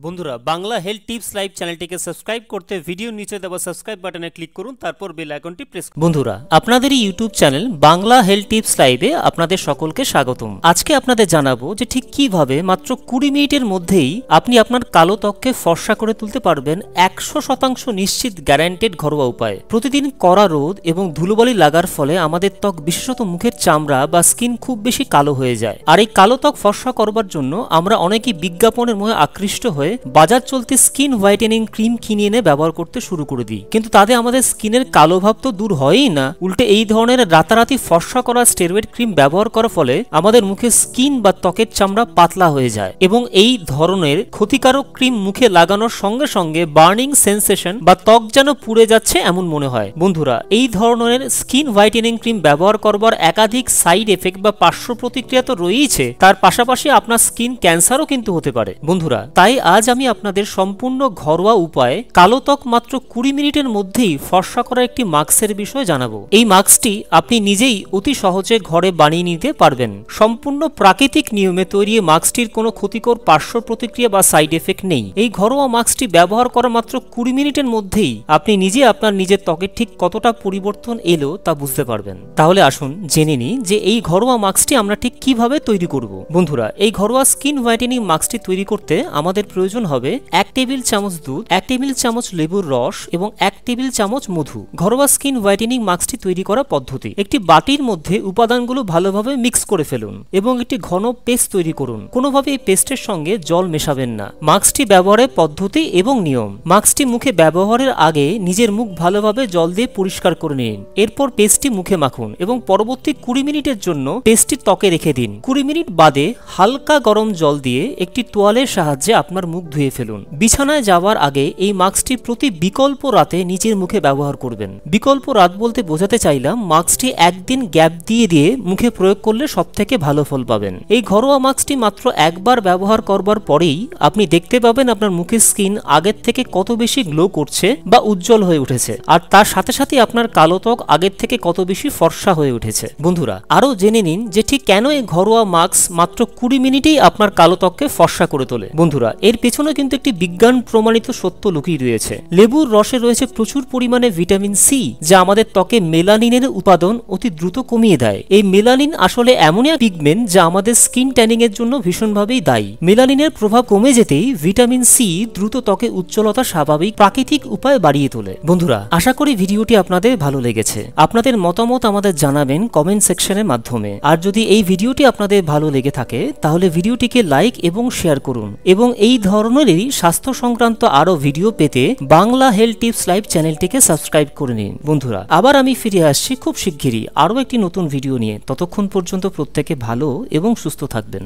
বন্ধুরা Bangla health tips live চ্যানেলটিকে subscribe করতে ভিডিওর নিচে দেওয়া সাবস্ক্রাইব বাটনে ক্লিক করুন, তারপর বেল আইকনটি প্রেস করুন। বন্ধুরা আপনাদের এই YouTube channel Bangla health tips লাইভে আপনাদের সকলকে স্বাগতম। আজকে আপনাদের জানাবো যে ঠিক কিভাবে মাত্র 20 মিনিটের মধ্যেই আপনি আপনার কালো ত্বককে ফর্সা করে তুলতে পারবেন 100% নিশ্চিত গ্যারান্টেড ঘরোয়া উপায়। প্রতিদিন কড়া রোদ এবং ধুলোবালি লাগার ফলে আমাদের ত্বক, বিশেষত মুখের চামড়া বা স্কিন খুব বেশি কালো হয়ে যায়। আর এই কালো ত্বক ফর্সা করবার জন্য আমরা অনেকেই বিজ্ঞাপনের মোহে আকৃষ্ট হয়ে বাজার চলতি স্কিন হোয়াইটেনিং ক্রিম কিনে এনে ব্যবহার করতে শুরু করে দিই, কিন্তু তাতে আমাদের স্কিনের কালো ভাব তো দূর হয়ই না, উল্টে এই ধরনের রাতারাতি ফর্সা করা স্টেরয়েড ক্রিম ব্যবহার করার ফলে আমাদের মুখে স্কিন বা ত্বকের চামড়া পাতলা হয়ে যায় এবং এই ধরনের ক্ষতিকারক ক্রিম মুখে লাগানোর সঙ্গে সঙ্গে বার্নিং সেন্সেশন বা ত্বক যেন পুড়ে যাচ্ছে এমন মনে হয়। বন্ধুরা এই ধরনের স্কিন হোয়াইটেনিং ক্রিম ব্যবহার করবার একাধিক সাইড এফেক্ট বা পার্শ্ব প্রতিক্রিয়া তো রয়েছে, তার পাশাপাশি আপনার স্কিন ক্যান্সারও কিন্তু হতে পারে। বন্ধুরা তাই আজ আমি আপনাদের সম্পূর্ণ ঘরোয়া উপায়ে কালো ত্বক মাত্র 20 মিনিটের মধ্যেই ফর্সা করা একটি মাস্কের বিষয়ে জানাবো। এই মাস্কটি আপনি নিজেই অতি সহজে ঘরে বানিয়ে নিতে পারবেন। সম্পূর্ণ প্রাকৃতিক নিয়মে তৈরি মাস্কটির কোনো ক্ষতিকর পার্শ্ব প্রতিক্রিয়া বা সাইড এফেক্ট নেই। এই ঘরোয়া মাস্কটি ব্যবহার করা মাত্র 20 মিনিটের মধ্যেই আপনি নিজে আপনার নিজের ত্বকের ঠিক কতটা পরিবর্তন এলো তা বুঝতে পারবেন। তাহলে আসুন জেনে নিই যে এই ঘরোয়া মাস্কটি আমরা ঠিক কিভাবে তৈরি করব। বন্ধুরা এই ঘরোয়া স্কিন হোয়াইটেনিং মাস্কটি তৈরি করতে আমাদের প্রয়োজন হবে 1 টেবিল চামচ দুধ, 1 টেবিল চামচ লেবুর রস এবং 1 টেবিল চামচ মধু। ঘরোয়া স্কিন হোয়াইটেনিং মাস্কটি তৈরি করার পদ্ধতি: একটি বাটির মধ্যে উপাদানগুলো ভালোভাবে মিক্স করে ফেলুন এবং একটি ঘন পেস্ট তৈরি করুন। কোনোভাবে এই পেস্টের সঙ্গে জল মেশাবেন না। মাস্কটি ব্যবহারের পদ্ধতি এবং নিয়ম: মাস্কটি মুখে ব্যবহারের আগে নিজের মুখ ভালোভাবে জল দিয়ে পরিষ্কার করে নিন। এরপর পেস্টটি মুখে মাখুন এবং পরবর্তী 20 মিনিটের জন্য পেস্টটি ত্বকে রেখে দিন। 20 মিনিট বাদে হালকা গরম জল দিয়ে একটি তোয়ালের সাহায্যে আপনার মুখ ধুয়ে ফেলুন। বিছানায় যাওয়ার আগে এই মাস্কটি প্রতি বিকল্প রাতে নিজের মুখে ব্যবহার করবেন। বিকল্প রাত বলতে বোঝাতে চাইলাম মাস্কটি একদিন গ্যাপ দিয়ে দিয়ে মুখে প্রয়োগ করলে সবথেকে ভালো ফল পাবেন। এই ঘরোয়া মাস্কটি মাত্র একবার ব্যবহার করবার পরেই আপনি দেখতে পাবেন আপনার মুখের স্কিন আগের থেকে কত বেশি গ্লো করছে বা উজ্জ্বল হয়ে উঠেছে, আর তার সাথে সাথে আপনার কালো ত্বক আগের থেকে কত বেশি ফর্সা হয়ে উঠেছে। বন্ধুরা আরও জেনে নিন যে ঠিক কেন এই ঘরোয়া মাস্ক মাত্র 20 মিনিটেই আপনার কালো ত্বককে ফর্সা করে তোলে। বন্ধুরা এর পেছনে কিন্তু একটি বিজ্ঞান প্রমাণিত সত্য লুকিয়ে রয়েছে। লেবুর রসে রয়েছে প্রচুর পরিমাণে ভিটামিন সি, যা আমাদের ত্বকে মেলানিনের উৎপাদন অতি দ্রুত কমিয়ে দেয়। এই মেলানিন আসলে এমনই এক পিগমেন্ট যা আমাদের স্কিন ট্যানিং এর জন্য ভীষণভাবেই দায়ী। মেলানিনের প্রভাব কমে যেতেই ভিটামিন সি দ্রুত ত্বকে উজ্জ্বলতা স্বাভাবিক প্রাকৃতিক উপায়ে বাড়িয়ে তোলে। বন্ধুরা আশা করি ভিডিওটি আপনাদের ভালো লেগেছে। আপনাদের মতামত আমাদের জানাবেন কমেন্ট সেকশনের মাধ্যমে। আর যদি এই ভিডিওটি আপনাদের ভালো লেগে থাকে তাহলে ভিডিওটিকে লাইক এবং শেয়ার করুন এবং এই ধরনেরই স্বাস্থ্য সংক্রান্ত আরো ভিডিও পেতে বাংলা হেলথ টিপস লাইভ চ্যানেলটিকে সাবস্ক্রাইব করে নিন। বন্ধুরা আবার আমি ফিরে আসছি খুব শিগগিরই আরো একটি নতুন ভিডিও নিয়ে। ততক্ষণ পর্যন্ত প্রত্যেকে ভালো এবং সুস্থ থাকবেন।